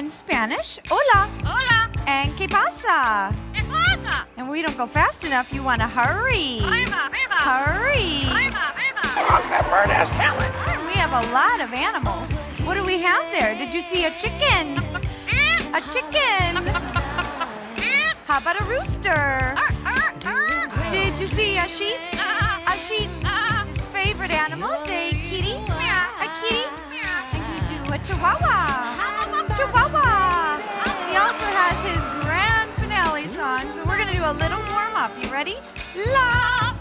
in Spanish, hola. Hola. And que pasa? ¿Qué pasa? And we don't go fast enough. You want to hurry. Arriba, arriba. Hurry. Arriba, arriba. That bird has talent. And we have a lot of animals. What do we have there? Did you see a chicken? A chicken. How about a rooster? Did you see a sheep? A sheep. His favorite animal is a kitty. A kitty. And you do a chihuahua. Chihuahua. He also has his grand finale song. So we're going to do a little warm up. You ready? La.